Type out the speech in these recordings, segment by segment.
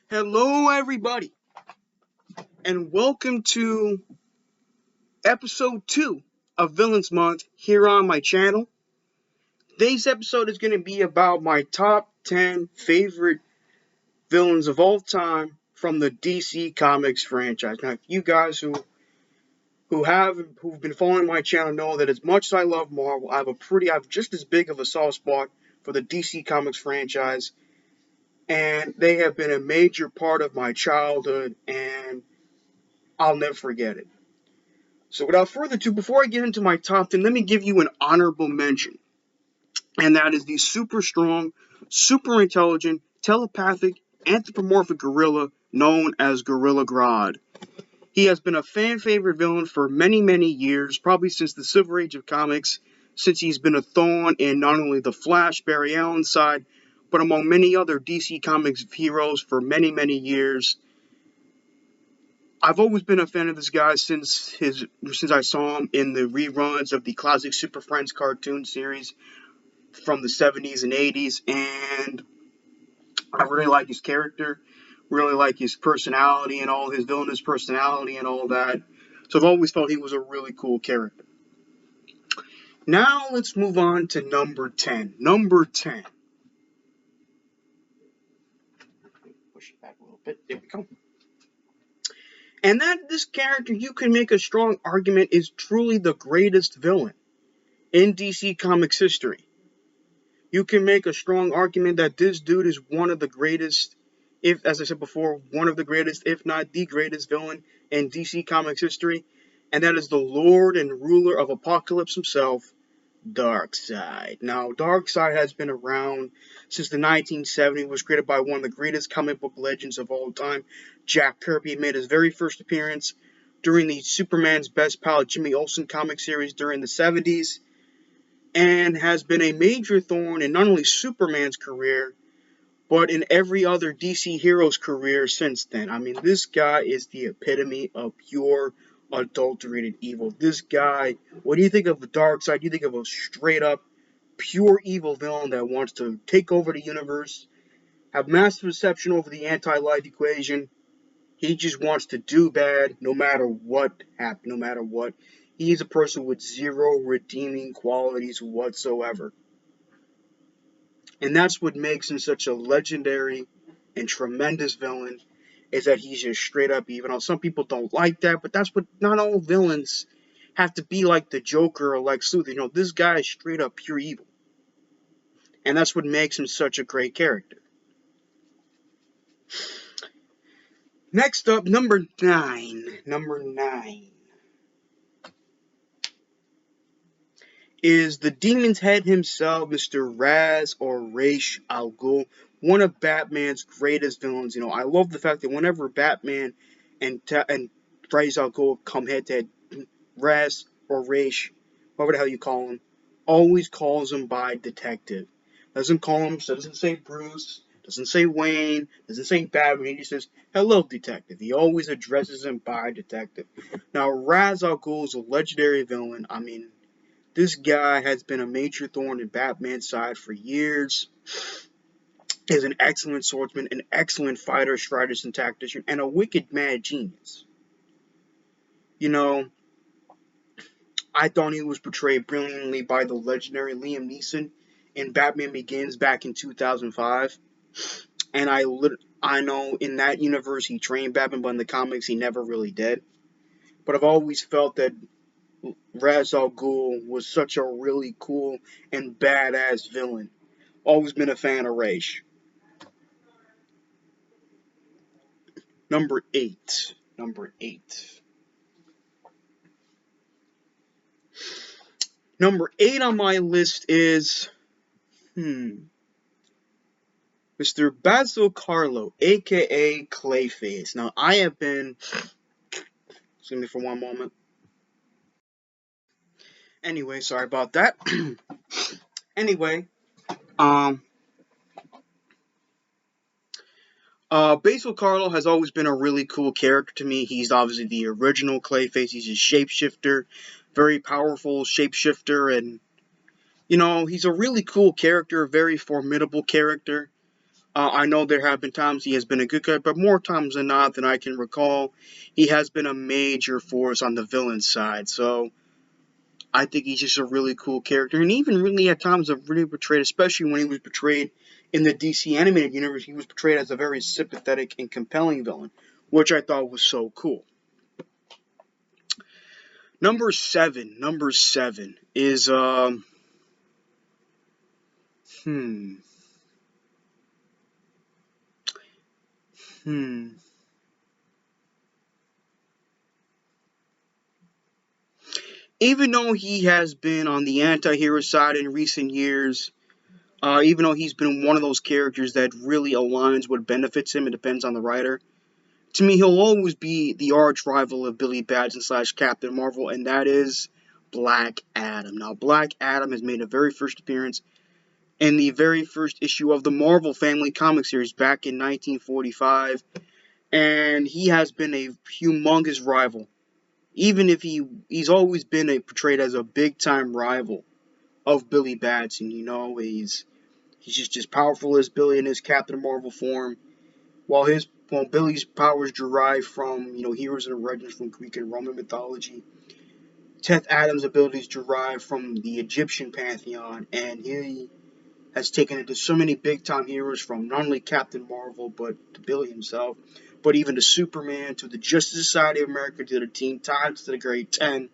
Hello, everybody, and welcome to episode 2 of Villains Month here on my channel. Today's episode is going to be about my top 10 favorite villains of all time from the DC Comics franchise. Now, if you guys who've been following my channel know that as much as I love Marvel, I have just as big of a soft spot for the DC Comics franchise, and they have been a major part of my childhood, and I'll never forget it. So without further ado, before I get into my top 10, let me give you an honorable mention. And that is the super strong, super intelligent, telepathic, anthropomorphic gorilla known as Gorilla Grodd. He has been a fan favorite villain for many, many years, probably since the Silver Age of comics, since he's been a thorn in not only the Flash, Barry Allen's side, but among many other DC Comics heroes for many, many years. I've always been a fan of this guy since I saw him in the reruns of the classic Super Friends cartoon series from the 70s and 80s, and I really like his character, really like his personality and all his villainous personality and all that. So I've always felt he was a really cool character. Now let's move on to number 10. Number 10. Push it back a little bit. There we go. And that this character, you can make a strong argument, is truly the greatest villain in DC Comics history. You can make a strong argument that this dude is one of the greatest, as I said before, one of the greatest, if not the greatest villain in DC Comics history, and that is the Lord and ruler of Apocalypse himself, Darkseid. Now, Darkseid has been around since the 1970s, was created by one of the greatest comic book legends of all time, Jack Kirby. He made his very first appearance during the Superman's Best Pal Jimmy Olsen comic series during the 70s, and has been a major thorn in not only Superman's career, but in every other DC hero's career since then. I mean, this guy is the epitome of pure adulterated evil. This guy, when you think of the Darkseid, you think of a straight up pure evil villain that wants to take over the universe, have massive perception over the anti-life equation. He just wants to do bad no matter what happens, no matter what. He's a person with zero redeeming qualities whatsoever. And that's what makes him such a legendary and tremendous villain, is that he's just straight up evil. Now, some people don't like that, but that's what, not all villains have to be like the Joker or like Luthor. You know, this guy is straight up pure evil. And that's what makes him such a great character. Next up, number 9. Number 9 is the Demon's Head himself, Mr. Ra's Ghul, one of Batman's greatest villains. You know, I love the fact that whenever Batman and Ra's al Ghul come head to head, Ra's, whatever the hell you call him, always calls him by detective. Doesn't call him, doesn't say Bruce, doesn't say Wayne, doesn't say Batman. He says, "Hello, detective." He always addresses him by detective. Now, Ra's al Ghul is a legendary villain. I mean, this guy has been a major thorn in Batman's side for years. He's an excellent swordsman, an excellent fighter, strategist, and tactician, and a wicked mad genius. You know, I thought he was portrayed brilliantly by the legendary Liam Neeson in Batman Begins back in 2005. And I know in that universe he trained Batman, but in the comics he never really did. But I've always felt that Ra's al Ghul was such a really cool and badass villain. Always been a fan of Ra's. Number 8. Number 8. Number 8 on my list is Mr. Basil Karlo, aka Clayface. Now, I have been... Excuse me for one moment. Anyway, sorry about that. Anyway, Basil Karlo has always been a really cool character to me. He's obviously the original Clayface. He's a shapeshifter, very powerful shapeshifter, and, you know, he's a really cool character, a very formidable character. I know there have been times he has been a good guy, but more times than not than I can recall, he has been a major force on the villain side. So I think he's just a really cool character, and even really at times have really portrayed, especially when he was portrayed in the DC animated universe, he was portrayed as a very sympathetic and compelling villain, which I thought was so cool. Number seven is hmm hmm. Even though he has been on the anti-hero side in recent years, even though he's been one of those characters that really aligns what benefits him, it depends on the writer. To me, he'll always be the arch rival of Billy Batson / Captain Marvel, and that is Black Adam. Now, Black Adam has made a very first appearance in the very first issue of the Marvel Family comic series back in 1945, and he has been a humongous rival. Even if he's always been portrayed as a big time rival of Billy Batson. He's just as powerful as Billy in his Captain Marvel form, while Billy's powers derive from heroes and legends from Greek and Roman mythology. Teth Adams' abilities derive from the Egyptian pantheon, and he has taken it to so many big time heroes, from not only Captain Marvel but to Billy himself, but even to Superman, to the Justice Society of America, to the Teen Titans, to the Great Ten.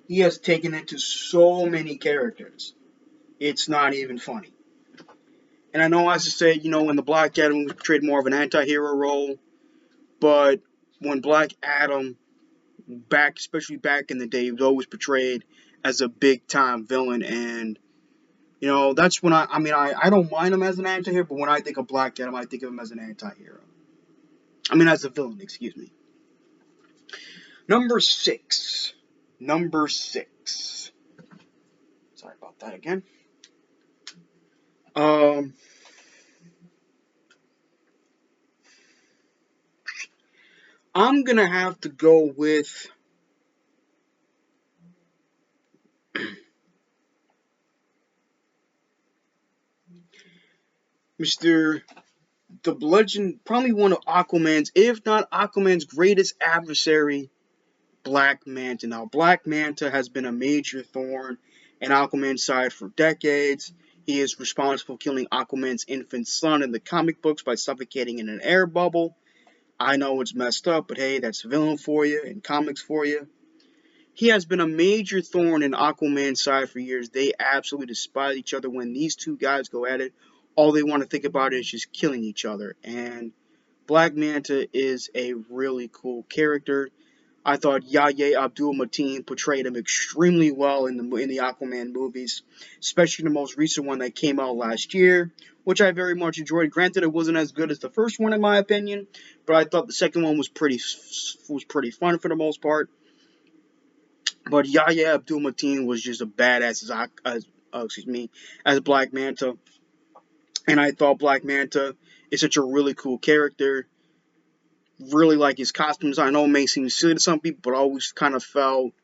He has taken it to so many characters. It's not even funny. And I know, as I said, when the Black Adam was portrayed more of an anti-hero role, but when Black Adam, especially back in the day, he was always portrayed as a big-time villain, and, that's when I don't mind him as an anti-hero, but when I think of Black Adam, I think of him as an anti-hero. As a villain, excuse me. Number six. Sorry about that again. I'm gonna have to go with Mr. The Bludgeon, probably one of Aquaman's, if not Aquaman's greatest adversary, Black Manta. Now, Black Manta has been a major thorn in Aquaman's side for decades. He is responsible for killing Aquaman's infant son in the comic books by suffocating in an air bubble. I know it's messed up, but hey, that's villain for you and comics for you. He has been a major thorn in Aquaman's side for years. They absolutely despise each other. When these two guys go at it, all they want to think about is just killing each other. And Black Manta is a really cool character. I thought Yahya Abdul-Mateen portrayed him extremely well in the Aquaman movies, especially the most recent one that came out last year, which I very much enjoyed. Granted, it wasn't as good as the first one in my opinion, but I thought the second one was pretty fun for the most part. But Yahya Abdul-Mateen was just a badass as Black Manta, and I thought Black Manta is such a really cool character. Really like his costumes. I know it may seem silly to some people, but I always kind of felt,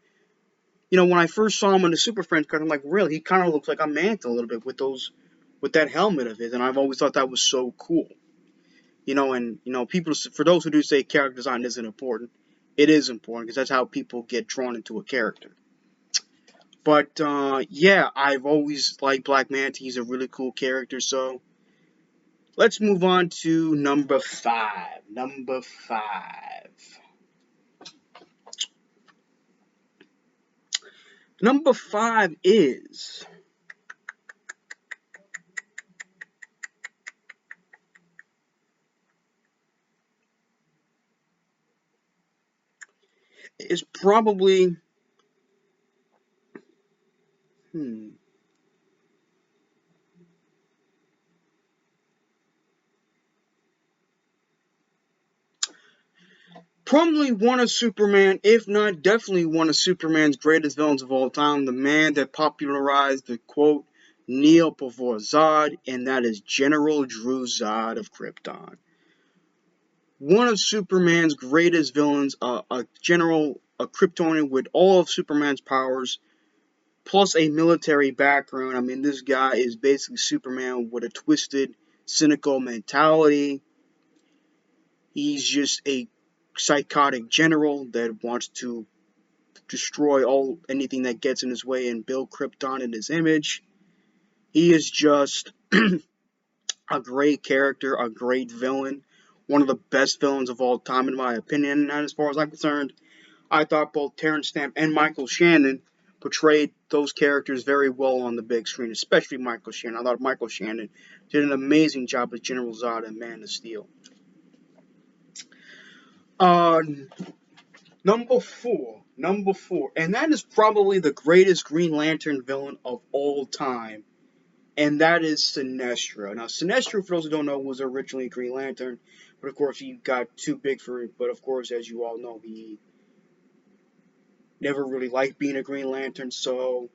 when I first saw him in the Super Friends card, I'm like, really, he kind of looks like a Manta a little bit with that helmet of his, and I've always thought that was so cool. People, for those who do say character design isn't important, it is important because that's how people get drawn into a character. But yeah, I've always liked Black Manta. He's a really cool character. So let's move on to number 5. Number 5. Number 5 is probably probably one of Superman, if not definitely one of Superman's greatest villains of all time, the man that popularized the quote "kneel before Zod," and that is General Drew Zod of Krypton. One of Superman's greatest villains, a Kryptonian with all of Superman's powers, plus a military background. This guy is basically Superman with a twisted cynical mentality. He's just a psychotic general that wants to destroy anything that gets in his way and build Krypton in his image. He is just a great character, a great villain, one of the best villains of all time in my opinion. And as far as I'm concerned, I thought both Terrence Stamp and Michael Shannon portrayed those characters very well on the big screen, especially Michael Shannon. I thought Michael Shannon did an amazing job as General Zod in Man of Steel. Uh, number four, and that is probably the greatest Green Lantern villain of all time, and that is Sinestro. Now, Sinestro, for those who don't know, was originally Green Lantern, but of course he got too big for it. But of course, as you all know, he never really liked being a Green Lantern, so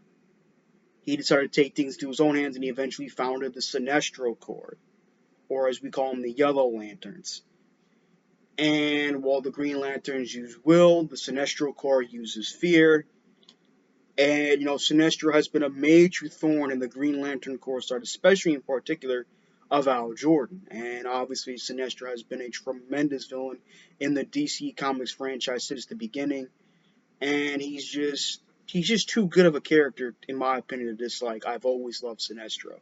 he decided to take things into his own hands, and he eventually founded the Sinestro Corps, or as we call them, the Yellow Lanterns. And while the Green Lanterns use will, the Sinestro Corps uses fear. And, Sinestro has been a major thorn in the Green Lantern Corps side, especially in particular of Al Jordan. And obviously, Sinestro has been a tremendous villain in the DC Comics franchise since the beginning. And he's just too good of a character, in my opinion, to dislike. I've always loved Sinestro.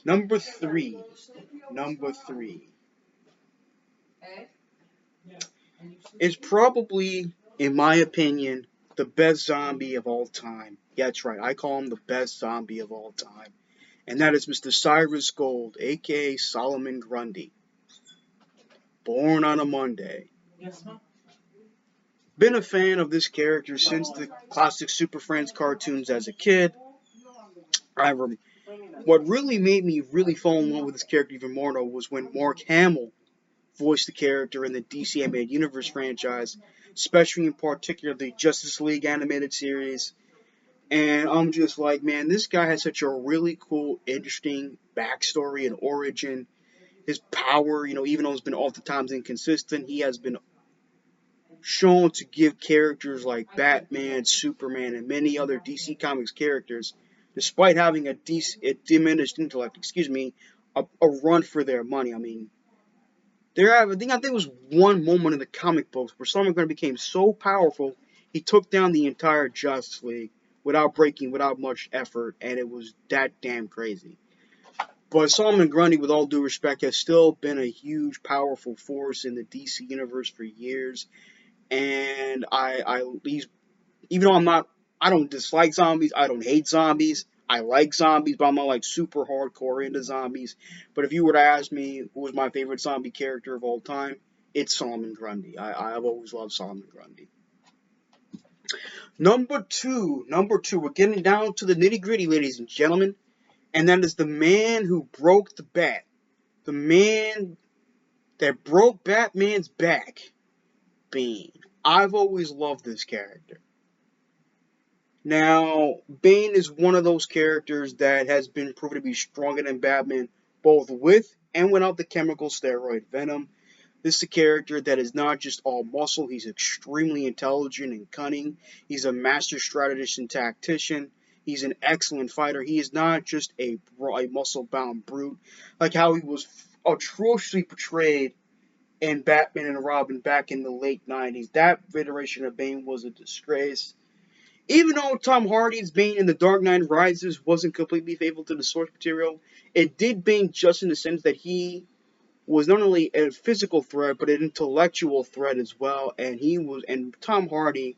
Number three. Is probably, in my opinion, the best zombie of all time. Yeah, that's right. I call him the best zombie of all time. And that is Mr. Cyrus Gold, a.k.a. Solomon Grundy. Born on a Monday. Been a fan of this character since the classic Super Friends cartoons as a kid. What really made me really fall in love with this character even more, though, was when Mark Hamill voiced the character in the DC Animated Universe franchise, especially in particular the Justice League animated series. And I'm just like, man, this guy has such a really cool, interesting backstory and origin. His power, even though it's been oftentimes inconsistent, he has been shown to give characters like Batman, Superman, and many other DC Comics characters, despite having a diminished intellect, a run for their money. I mean, I think it was one moment in the comic books where Solomon Grundy became so powerful, he took down the entire Justice League without much effort, and it was that damn crazy. But Solomon Grundy, with all due respect, has still been a huge, powerful force in the DC universe for years. And even though I don't dislike zombies, I don't hate zombies. I like zombies, but I'm not like super hardcore into zombies. But if you were to ask me who was my favorite zombie character of all time, it's Solomon Grundy. I've always loved Solomon Grundy. Number two, we're getting down to the nitty gritty, ladies and gentlemen, and that is the man who broke the bat. The man that broke Batman's back, Bane. I've always loved this character. Now, Bane is one of those characters that has been proven to be stronger than Batman, both with and without the chemical steroid venom. This is a character that is not just all muscle, he's extremely intelligent and cunning. He's a master strategist and tactician. He's an excellent fighter. He is not just a muscle-bound brute, like how he was atrociously portrayed in Batman and Robin back in the late 90s. That iteration of Bane was a disgrace. Even though Tom Hardy's Bane in The Dark Knight Rises wasn't completely faithful to the source material, it did Bane just in the sense that he was not only a physical threat, but an intellectual threat as well. And Tom Hardy,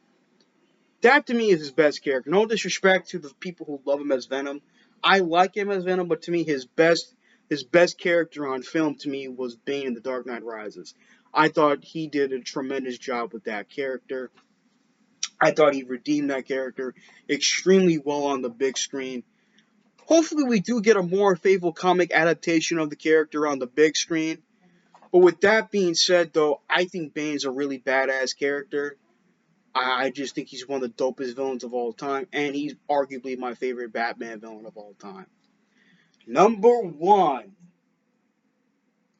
that to me is his best character. No disrespect to the people who love him as Venom. I like him as Venom, but to me his best character on film to me was Bane in The Dark Knight Rises. I thought he did a tremendous job with that character. I thought he redeemed that character extremely well on the big screen. Hopefully we do get a more faithful comic adaptation of the character on the big screen. But with that being said, though, I think Bane's a really badass character. I just think he's one of the dopest villains of all time, and he's arguably my favorite Batman villain of all time. Number one.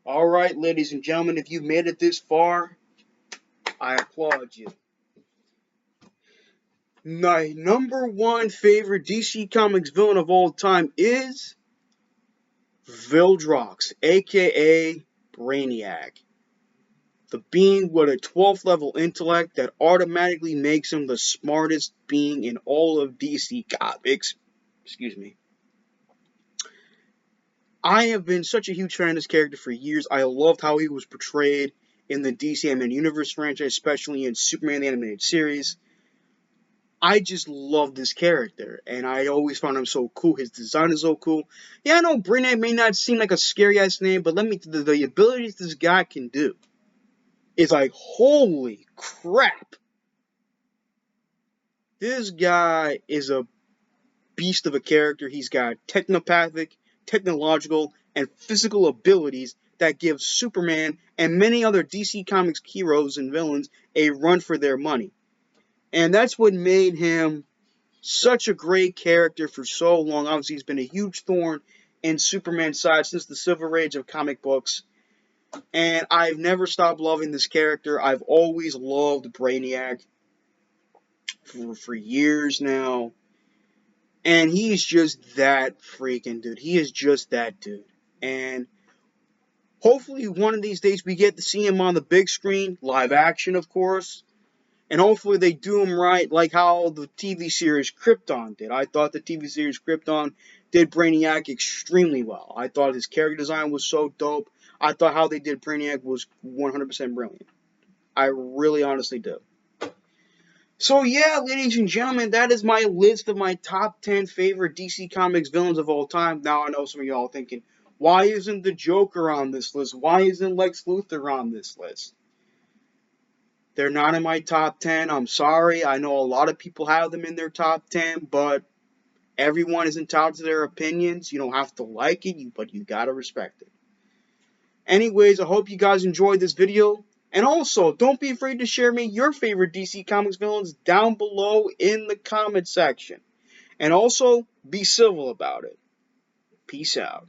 Alright, ladies and gentlemen, if you've made it this far, I applaud you. My number one favorite DC Comics villain of all time is Vildrox, aka Brainiac. The being with a 12th level intellect that automatically makes him the smartest being in all of DC Comics. Excuse me. I have been such a huge fan of this character for years. I loved how he was portrayed in the DC Animated Universe franchise, especially in Superman the Animated Series. I just love this character, and I always found him so cool. His design is so cool. Yeah, I know Brainiac may not seem like a scary-ass name, but the abilities this guy can do is like, holy crap. This guy is a beast of a character. He's got technopathic, technological, and physical abilities that give Superman and many other DC Comics heroes and villains a run for their money. And that's what made him such a great character for so long. Obviously, he's been a huge thorn in Superman's side since the Silver Age of comic books. And I've never stopped loving this character. I've always loved Brainiac for years now. And he's just that freaking dude. He is just that dude. And hopefully one of these days we get to see him on the big screen, live action, of course. And hopefully they do him right, like how the TV series Krypton did. I thought the TV series Krypton did Brainiac extremely well. I thought his character design was so dope. I thought how they did Brainiac was 100% brilliant. I really honestly do. So yeah, ladies and gentlemen, that is my list of my top 10 favorite DC Comics villains of all time. Now I know some of y'all thinking, why isn't the Joker on this list? Why isn't Lex Luthor on this list? They're not in my top 10. I'm sorry. I know a lot of people have them in their top 10, but everyone is entitled to their opinions. You don't have to like it, but you gotta respect it. Anyways, I hope you guys enjoyed this video. And also, don't be afraid to share me your favorite DC Comics villains down below in the comment section. And also, be civil about it. Peace out.